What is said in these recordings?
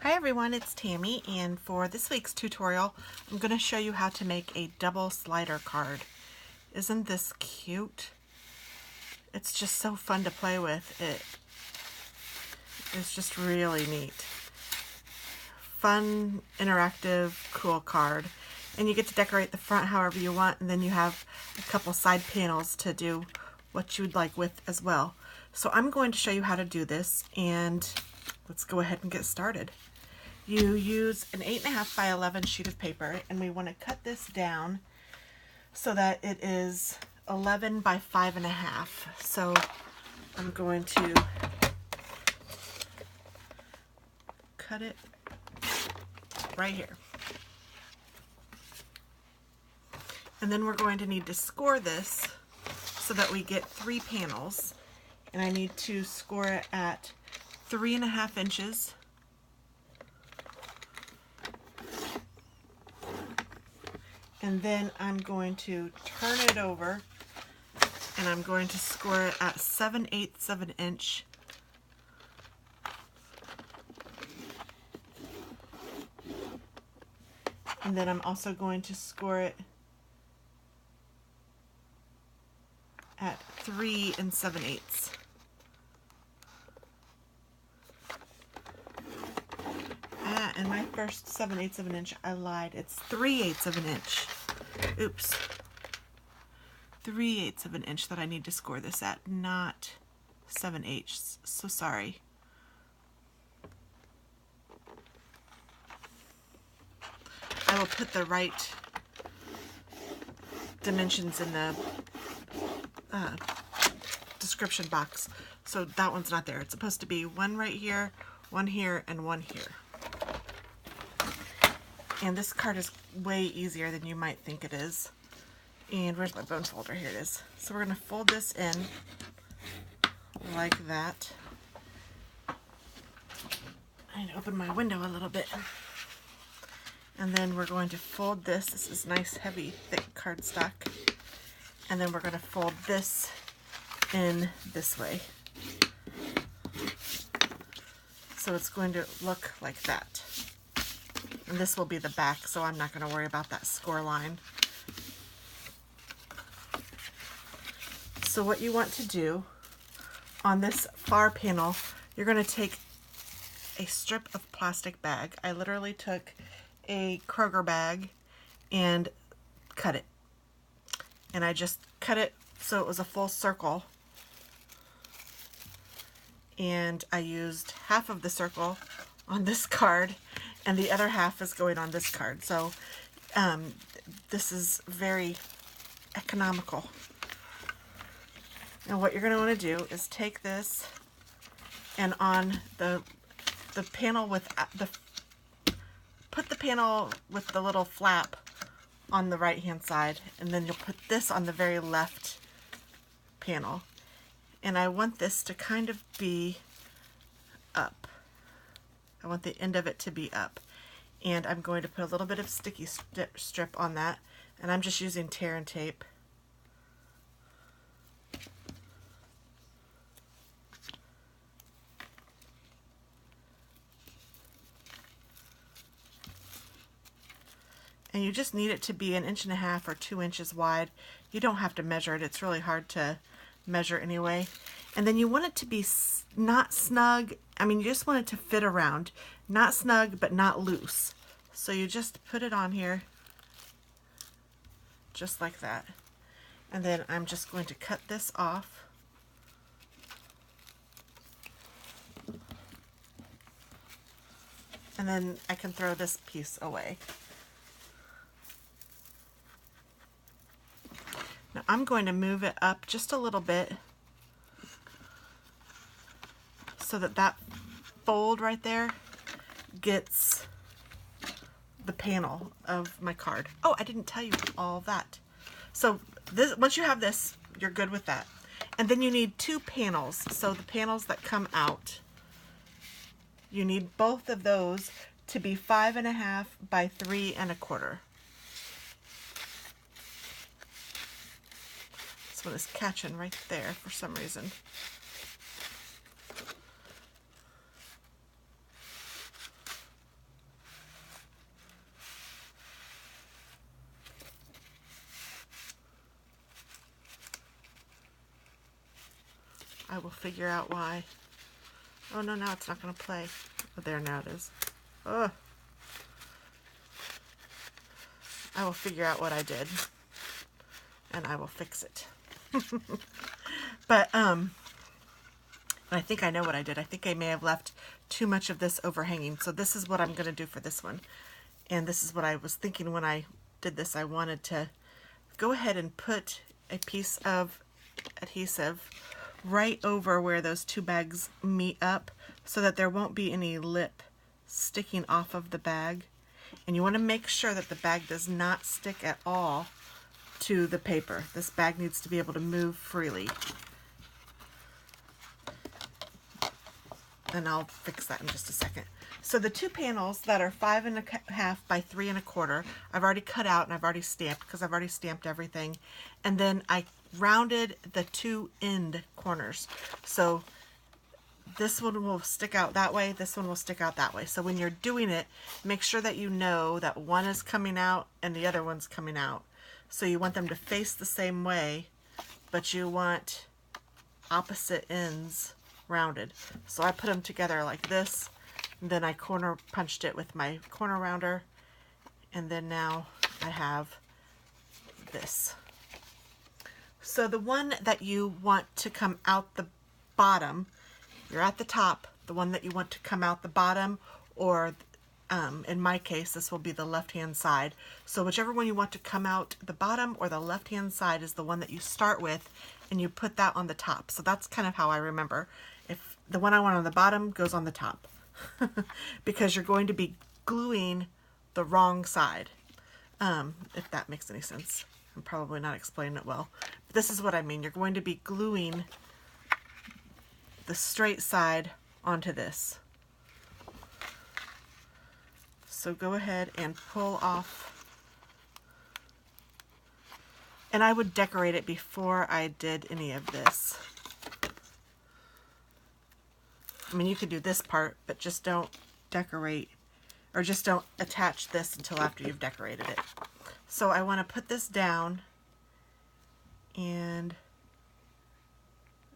Hi everyone, it's Tammy, and for this week's tutorial I'm going to show you how to make a double slider card. Isn't this cute? It's just so fun to play with. It's just really neat. Fun, interactive, cool card. And you get to decorate the front however you want, and then you have a couple side panels to do what you'd like with as well. So I'm going to show you how to do this, and let's go ahead and get started. You use an 8.5 by 11 sheet of paper, and we want to cut this down so that it is 11 by 5.5. So I'm going to cut it right here. And then we're going to need to score this so that we get 3 panels. And I need to score it at 3.5 inches. And then I'm going to turn it over, and I'm going to score it at 7/8 of an inch. And then I'm also going to score it at 3 7/8. And my first 7/8 of an inch, I lied. It's 3/8 of an inch. Oops. 3/8 of an inch that I need to score this at, not 7/8. So sorry. I will put the right dimensions in the description box. So that one's not there. It's supposed to be one right here, one here, and one here. And this card is way easier than you might think it is. And where's my bone folder? Here it is. So we're going to fold this in like that. I need to open my window a little bit. And then we're going to fold this. This is nice, heavy, thick cardstock. And then we're going to fold this in this way. So it's going to look like that. And this will be the back, so I'm not going to worry about that score line. So what you want to do on this far panel, you're going to take a strip of plastic bag. I literally took a Kroger bag and cut it. And I just cut it so it was a full circle. And I used half of the circle on this card, and the other half is going on this card. So this is very economical. And what you're going to want to do is take this, and on the panel with put the panel with the little flap on the right hand side, and then you'll put this on the very left panel. And I want this to kind of be up. I want the end of it to be up. And I'm going to put a little bit of sticky strip on that. And I'm just using tear and tape. And you just need it to be 1.5 inches or 2 inches wide. You don't have to measure it. It's really hard to measure anyway. And then you want it to be not snug. I mean, you just want it to fit around. Not snug, but not loose. So you just put it on here, just like that. And then I'm just going to cut this off. And then I can throw this piece away. Now I'm going to move it up just a little bit so that that fold right there gets the panel of my card. Oh, I didn't tell you all that. So this, once you have this, you're good with that. And then you need 2 panels. So the panels that come out, you need both of those to be 5.5 by 3.25. This one is catching right there for some reason. I will figure out why. Oh no, now it's not going to play. Oh, there, now it is. Ugh. I will figure out what I did, and I will fix it. But I think I know what I did. I think I may have left too much of this overhanging. So this is what I'm going to do for this one. And this is what I was thinking when I did this. I wanted to go ahead and put a piece of adhesive right over where those two bags meet up so that there won't be any lip sticking off of the bag. And you want to make sure that the bag does not stick at all to the paper. This bag needs to be able to move freely. And I'll fix that in just a second. So the two panels that are 5 1/2 by 3 1/4, I've already cut out and I've already stamped because I've already stamped everything. And then I rounded the two end corners. So this one will stick out that way, this one will stick out that way. So when you're doing it, make sure that you know that one is coming out and the other one's coming out. So you want them to face the same way, but you want opposite ends rounded. So I put them together like this, and then I corner punched it with my corner rounder, and then now I have this. So the one that you want to come out the bottom, you're at the top, the one that you want to come out the bottom, or in my case this will be the left hand side. So whichever one you want to come out the bottom or the left hand side is the one that you start with, and you put that on the top. So that's kind of how I remember. If the one I want on the bottom goes on the top because you're going to be gluing the wrong side, if that makes any sense. I'm probably not explaining it well, but this is what I mean. You're going to be gluing the straight side onto this. So go ahead and pull off, and I would decorate it before I did any of this. I mean, you could do this part, but just don't decorate, or just don't attach this until after you've decorated it. So I want to put this down, and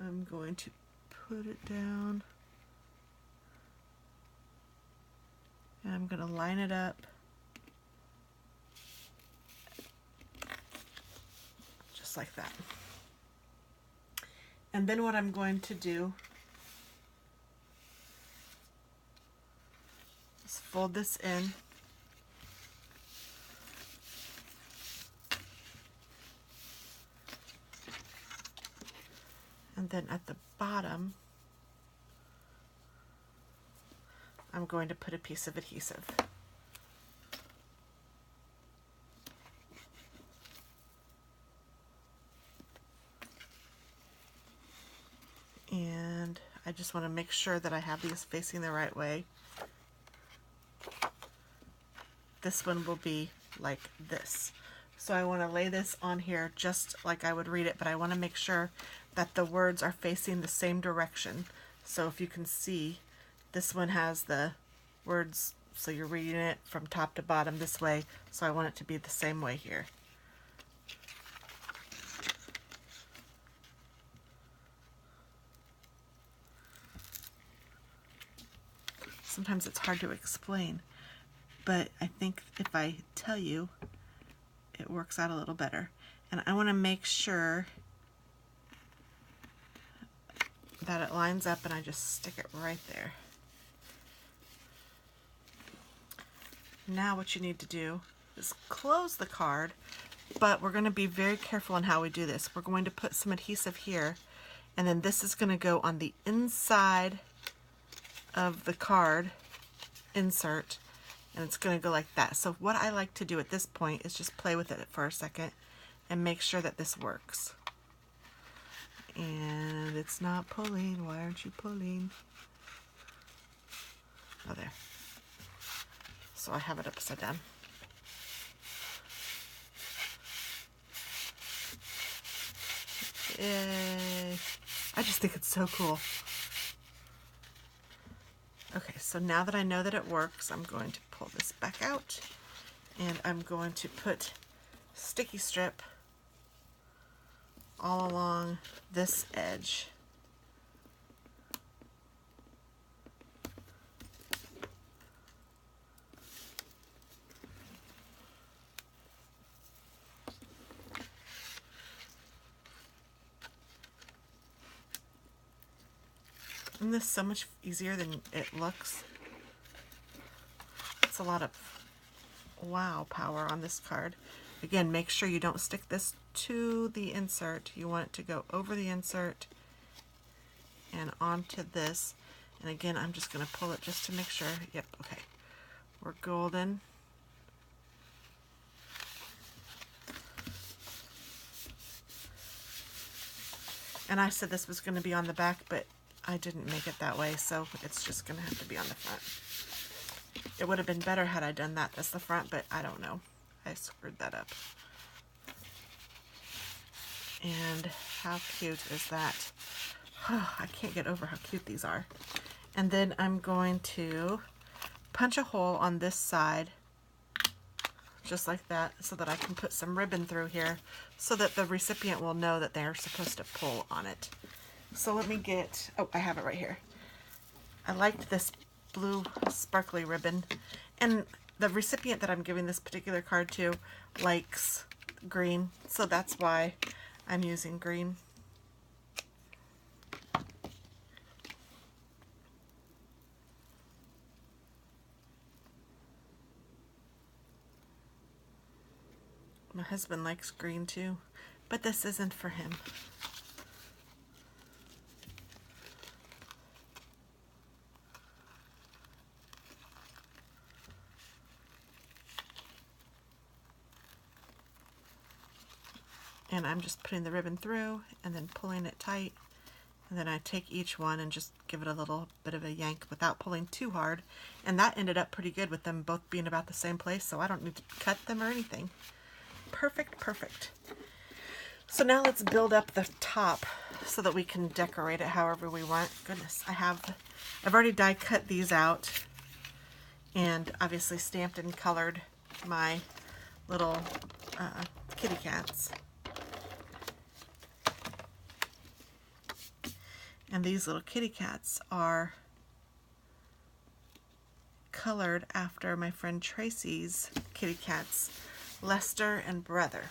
I'm going to put it down, and I'm going to line it up just like that. And then what I'm going to do is fold this in, and then at the bottom I'm going to put a piece of adhesive. And I just want to make sure that I have these facing the right way. This one will be like this. So I want to lay this on here just like I would read it, but I want to make sure that the words are facing the same direction. So if you can see, this one has the words, so you're reading it from top to bottom this way, so I want it to be the same way here. Sometimes it's hard to explain, but I think if I tell you, it works out a little better. And I want to make sure that it lines up, and I just stick it right there. Now what you need to do is close the card, but we're going to be very careful on how we do this. We're going to put some adhesive here, and then this is going to go on the inside of the card insert, and it's going to go like that. So what I like to do at this point is just play with it for a second and make sure that this works. And it's not pulling. Why aren't you pulling? Oh, there. So I have it upside down. Yay. I just think it's so cool. Okay, so now that I know that it works, I'm going to pull this back out, and I'm going to put sticky strip all along this edge. Isn't this so much easier than it looks? It's a lot of wow power on this card. Again, make sure you don't stick this to the insert. You want it to go over the insert and onto this. And again, I'm just going to pull it just to make sure. Yep, okay. We're golden. And I said this was going to be on the back, but I didn't make it that way, so it's just going to have to be on the front. It would have been better had I done that as the front, but I don't know. I screwed that up. And how cute is that? Oh, I can't get over how cute these are. And then I'm going to punch a hole on this side, just like that, so that I can put some ribbon through here so that the recipient will know that they're supposed to pull on it. So let me get, oh, I have it right here. I liked this blue sparkly ribbon, and the recipient that I'm giving this particular card to likes green, so that's why I'm using green. My husband likes green too, but this isn't for him. And I'm just putting the ribbon through and then pulling it tight. And then I take each one and just give it a little bit of a yank without pulling too hard. And that ended up pretty good with them both being about the same place, so I don't need to cut them or anything. Perfect, perfect. So now let's build up the top so that we can decorate it however we want. Goodness, I've already die cut these out and obviously stamped and colored my little kitty cats. And these little kitty cats are colored after my friend Tracy's kitty cats, Lester and Brother.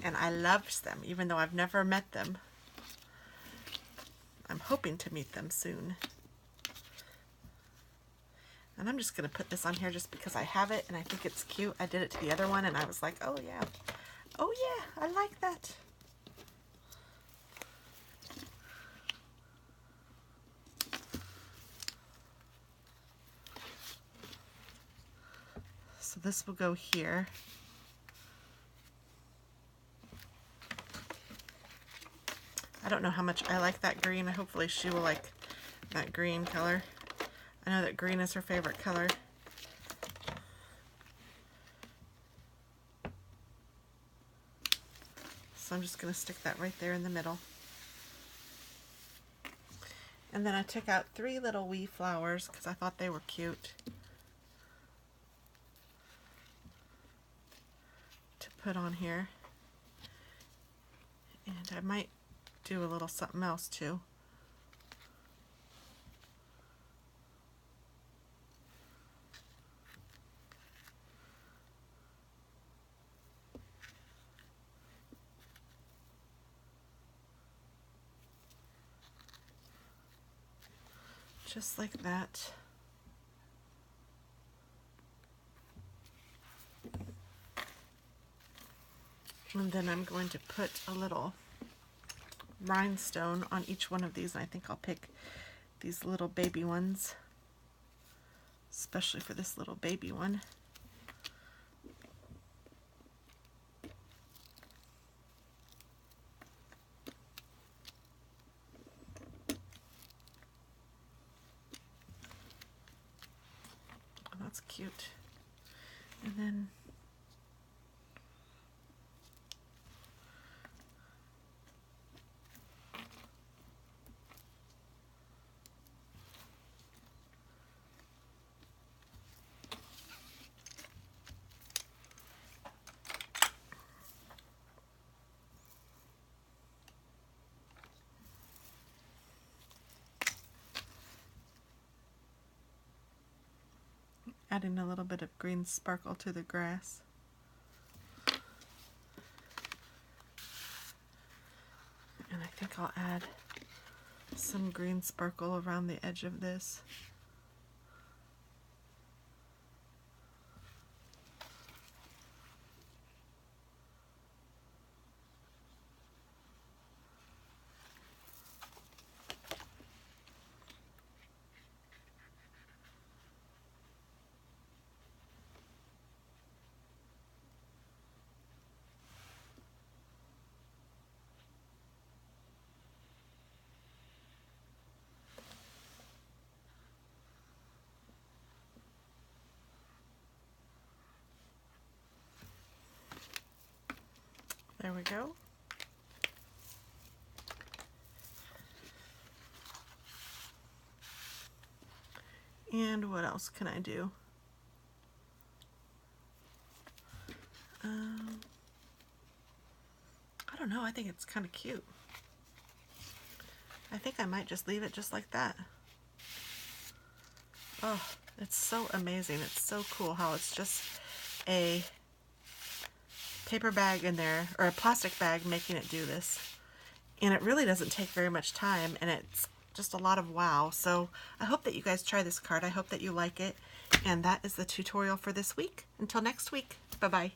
And I loved them, even though I've never met them. I'm hoping to meet them soon. And I'm just going to put this on here just because I have it and I think it's cute. I did it to the other one and I was like, oh yeah. Oh yeah, I like that. So this will go here. I don't know how much I like that green. Hopefully she will like that green color. I know that green is her favorite color. So I'm just going to stick that right there in the middle. And then I took out 3 little wee flowers because I thought they were cute to put on here. And I might do a little something else too. Just like that. And then I'm going to put a little rhinestone on each one of these, and I think I'll pick these little baby ones, especially for this little baby one. Oh, that's cute. And then adding a little bit of green sparkle to the grass. And I think I'll add some green sparkle around the edge of this. There we go. And what else can I do? I don't know, I think it's kind of cute. I think I might just leave it just like that. Oh, it's so amazing. It's so cool how it's just a paper bag in there, or a plastic bag, making it do this. And it really doesn't take very much time, and it's just a lot of wow. So I hope that you guys try this card. I hope that you like it. And that is the tutorial for this week. Until next week, bye-bye.